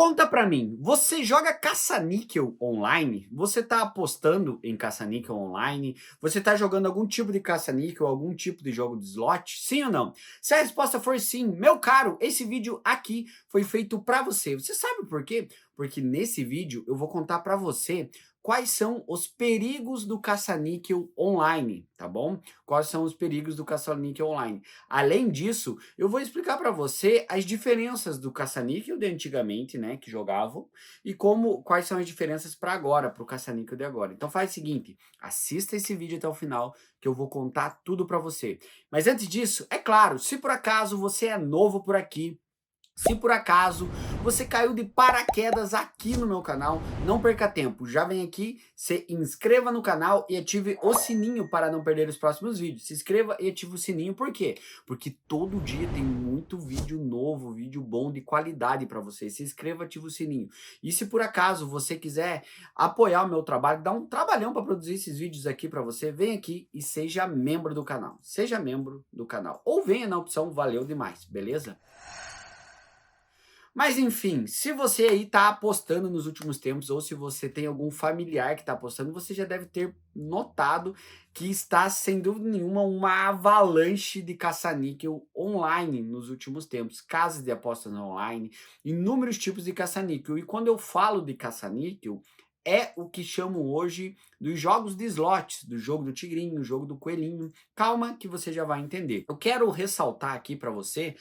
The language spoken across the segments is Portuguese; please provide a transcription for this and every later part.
Conta pra mim, você joga caça-níquel online? Você tá apostando em caça-níquel online? Você tá jogando algum tipo de caça-níquel, algum tipo de jogo de slot? Sim ou não? Se a resposta for sim, meu caro, esse vídeo aqui foi feito pra você. Você sabe por quê? Porque nesse vídeo eu vou contar pra você quais são os perigos do caça-níquel online, tá bom? Quais são os perigos do caça-níquel online. Além disso, eu vou explicar para você as diferenças do caça-níquel de antigamente, né, que jogavam, e quais são as diferenças para agora, para o caça-níquel de agora. Então faz o seguinte, assista esse vídeo até o final, que eu vou contar tudo para você. Mas antes disso, é claro, se por acaso você é novo por aqui, se por acaso você caiu de paraquedas aqui no meu canal, não perca tempo, já vem aqui, se inscreva no canal e ative o sininho para não perder os próximos vídeos. Se inscreva e ative o sininho, por quê? Porque todo dia tem muito vídeo novo, vídeo bom de qualidade para você. Se inscreva, ative o sininho. E se por acaso você quiser apoiar o meu trabalho, dar um trabalhão para produzir esses vídeos aqui para você, vem aqui e seja membro do canal. Seja membro do canal. Ou venha na opção valeu demais, beleza? Mas enfim, se você aí tá apostando nos últimos tempos, ou se você tem algum familiar que tá apostando, você já deve ter notado que está, sem dúvida nenhuma, uma avalanche de caça-níquel online nos últimos tempos. Casas de apostas online, inúmeros tipos de caça-níquel. E quando eu falo de caça-níquel, é o que chamam hoje dos jogos de slots, do jogo do tigrinho, jogo do coelhinho. Calma que você já vai entender. Eu quero ressaltar aqui para você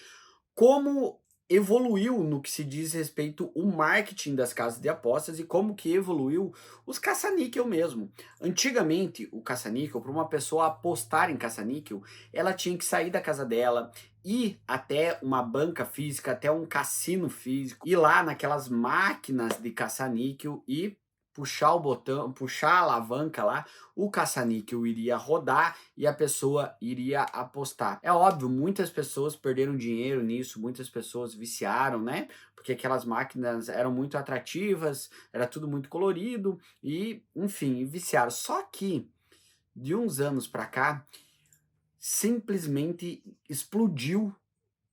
como evoluiu no que se diz respeito o marketing das casas de apostas e como que evoluiu os caça-níquel mesmo. Antigamente, o caça-níquel, para uma pessoa apostar em caça-níquel, ela tinha que sair da casa dela, ir até uma banca física, até um cassino físico, ir lá naquelas máquinas de caça-níquel e puxar o botão, puxar a alavanca lá, o caça-níquel iria rodar e a pessoa iria apostar. É óbvio, muitas pessoas perderam dinheiro nisso, muitas pessoas viciaram, né? Porque aquelas máquinas eram muito atrativas, era tudo muito colorido e, enfim, viciaram. Só que de uns anos para cá, simplesmente explodiu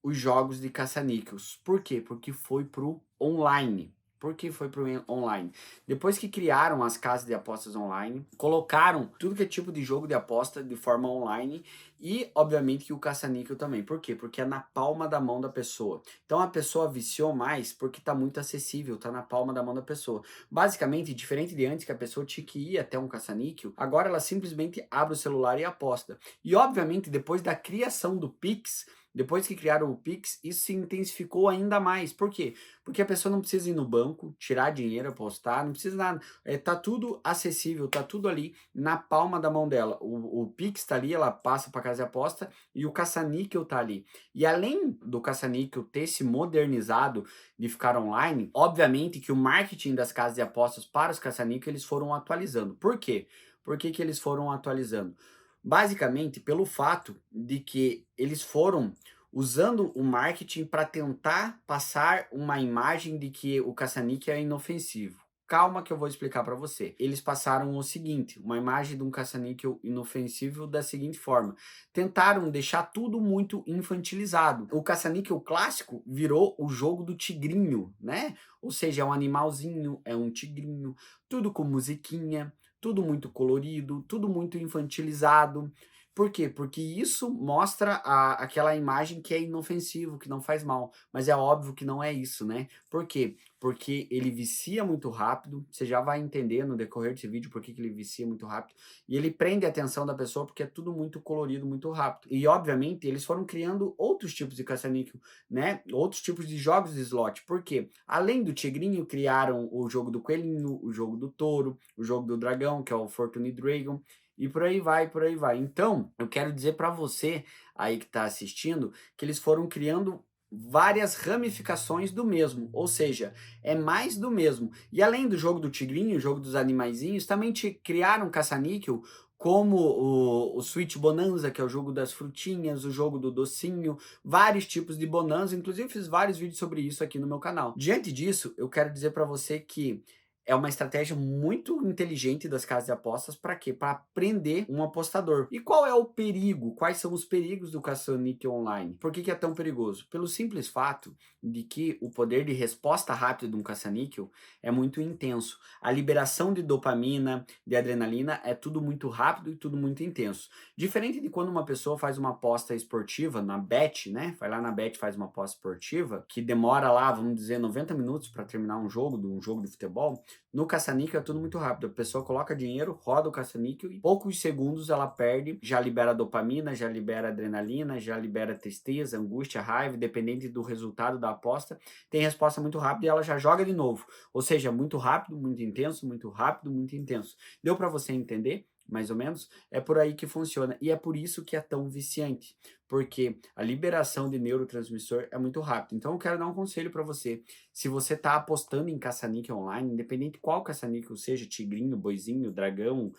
os jogos de caça-níqueis. Por quê? Porque foi pro online. Por que foi pro online? Depois que criaram as casas de apostas online, colocaram tudo que é tipo de jogo de aposta de forma online e, obviamente, que o caça-níquel também. Por quê? Porque é na palma da mão da pessoa. Então a pessoa viciou mais porque tá muito acessível, tá na palma da mão da pessoa. Basicamente, diferente de antes que a pessoa tinha que ir até um caça-níquel, agora ela simplesmente abre o celular e aposta. E, obviamente, depois da criação do Pix, depois que criaram o Pix, isso se intensificou ainda mais. Por quê? Porque a pessoa não precisa ir no banco, tirar dinheiro, apostar, não precisa nada. Tá tudo acessível, tá tudo ali na palma da mão dela. O Pix tá ali, ela passa para casa de aposta e o caça-níquel tá ali. E além do caça-níquel ter se modernizado de ficar online, obviamente que o marketing das casas de apostas para os caça-níquel eles foram atualizando. Por quê? Por que que eles foram atualizando? Basicamente pelo fato de que eles foram usando o marketing para tentar passar uma imagem de que o caça-níquel é inofensivo. Calma que eu vou explicar para você. Eles passaram o seguinte, uma imagem de um caça-níquel inofensivo da seguinte forma. Tentaram deixar tudo muito infantilizado. O caça-níquel clássico virou o jogo do tigrinho, né? Ou seja, é um animalzinho, é um tigrinho, tudo com musiquinha, tudo muito colorido, tudo muito infantilizado. Por quê? Porque isso mostra aquela imagem que é inofensivo, que não faz mal. Mas é óbvio que não é isso, né? Por quê? Porque ele vicia muito rápido. Você já vai entender no decorrer desse vídeo por que ele vicia muito rápido. E ele prende a atenção da pessoa porque é tudo muito colorido, muito rápido. E, obviamente, eles foram criando outros tipos de caça-níquel, né? Outros tipos de jogos de slot. Por quê? Além do tigrinho, criaram o jogo do coelhinho, o jogo do touro, o jogo do dragão, que é o Fortune Dragon, e por aí vai, por aí vai. Então, eu quero dizer para você aí que está assistindo que eles foram criando várias ramificações do mesmo, ou seja, é mais do mesmo. E além do jogo do tigrinho, o jogo dos animaizinhos, também te criaram caça-níquel como o Sweet Bonanza, que é o jogo das frutinhas, o jogo do docinho, vários tipos de bonanza, inclusive fiz vários vídeos sobre isso aqui no meu canal. Diante disso, eu quero dizer para você que é uma estratégia muito inteligente das casas de apostas para quê? Para prender um apostador. E qual é o perigo? Quais são os perigos do caça-níquel online? Por que é tão perigoso? Pelo simples fato de que o poder de resposta rápida de um caça-níquel é muito intenso. A liberação de dopamina, de adrenalina é tudo muito rápido e tudo muito intenso. Diferente de quando uma pessoa faz uma aposta esportiva na bet, né? Vai lá na bet e faz uma aposta esportiva, que demora lá, vamos dizer, 90 minutos para terminar um jogo de futebol. No caça-níquel é tudo muito rápido. A pessoa coloca dinheiro, roda o caça-níquel e poucos segundos ela perde, já libera dopamina, já libera adrenalina, já libera tristeza, angústia, raiva, dependente do resultado da aposta, tem resposta muito rápida e ela já joga de novo. Ou seja, muito rápido, muito intenso, muito rápido, muito intenso. Deu para você entender? Mais ou menos, é por aí que funciona. E é por isso que é tão viciante, porque a liberação de neurotransmissor é muito rápido. Então eu quero dar um conselho para você. Se você está apostando em caça-níquel online, independente qual caça-níquel seja, tigrinho, boizinho, dragão,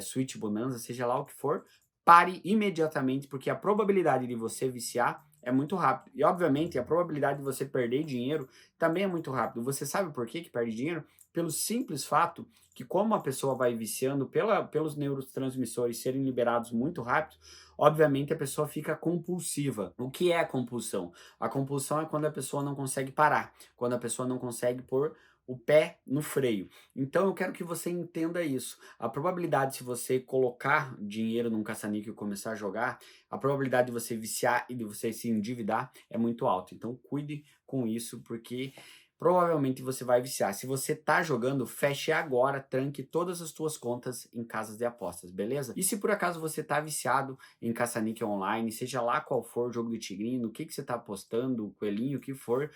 Sweet Bonanza, seja lá o que for, pare imediatamente, porque a probabilidade de você viciar é muito rápido. E obviamente a probabilidade de você perder dinheiro também é muito rápido. Você sabe por que perde dinheiro? Pelo simples fato que como a pessoa vai viciando pelos neurotransmissores serem liberados muito rápido, obviamente a pessoa fica compulsiva. O que é a compulsão? A compulsão é quando a pessoa não consegue parar, quando a pessoa não consegue pôr o pé no freio. Então eu quero que você entenda isso. A probabilidade, se você colocar dinheiro num caça-níquel e começar a jogar, a probabilidade de você viciar e de você se endividar é muito alta. Então cuide com isso, porque provavelmente você vai viciar. Se você tá jogando, feche agora, tranque todas as suas contas em casas de apostas, beleza? E se por acaso você tá viciado em caça-níquel online, seja lá qual for o jogo do tigrinho, no que você tá apostando, o coelhinho, o que for,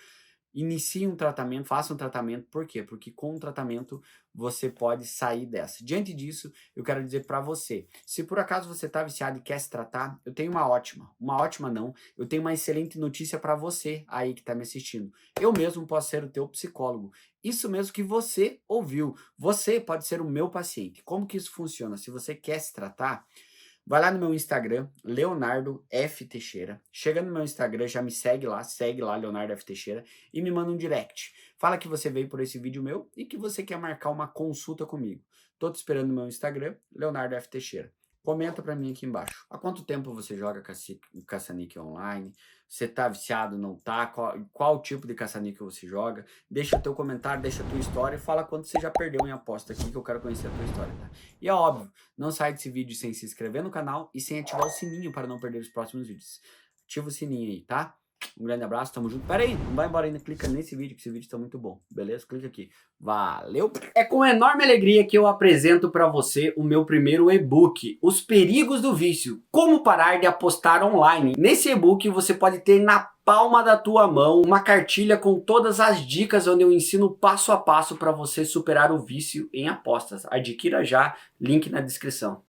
inicie um tratamento, faça um tratamento. Por quê? Porque com o tratamento você pode sair dessa. Diante disso, eu quero dizer para você, se por acaso você está viciado e quer se tratar, eu tenho uma ótima não, eu tenho uma excelente notícia para você aí que está me assistindo. Eu mesmo posso ser o teu psicólogo. Isso mesmo que você ouviu. Você pode ser o meu paciente. Como que isso funciona? Se você quer se tratar, vai lá no meu Instagram, Leonardo F. Teixeira. Chega no meu Instagram, já me segue lá, Leonardo F. Teixeira, e me manda um direct. Fala que você veio por esse vídeo meu e que você quer marcar uma consulta comigo. Tô te esperando no meu Instagram, Leonardo F. Teixeira. Comenta pra mim aqui embaixo. Há quanto tempo você joga caça-níquel online? Você tá viciado, não tá? Qual tipo de caça-níquel você joga? Deixa o teu comentário, deixa a tua história e fala quanto você já perdeu em aposta aqui, que eu quero conhecer a tua história, tá? E é óbvio, não sai desse vídeo sem se inscrever no canal e sem ativar o sininho para não perder os próximos vídeos. Ativa o sininho aí, tá? Um grande abraço, tamo junto. Pera aí, não vai embora ainda, clica nesse vídeo, que esse vídeo tá muito bom, beleza? Clica aqui. Valeu! É com enorme alegria que eu apresento para você o meu primeiro e-book, Os Perigos do Vício, Como Parar de Apostar Online. Nesse e-book você pode ter na palma da tua mão uma cartilha com todas as dicas onde eu ensino passo a passo para você superar o vício em apostas. Adquira já, link na descrição.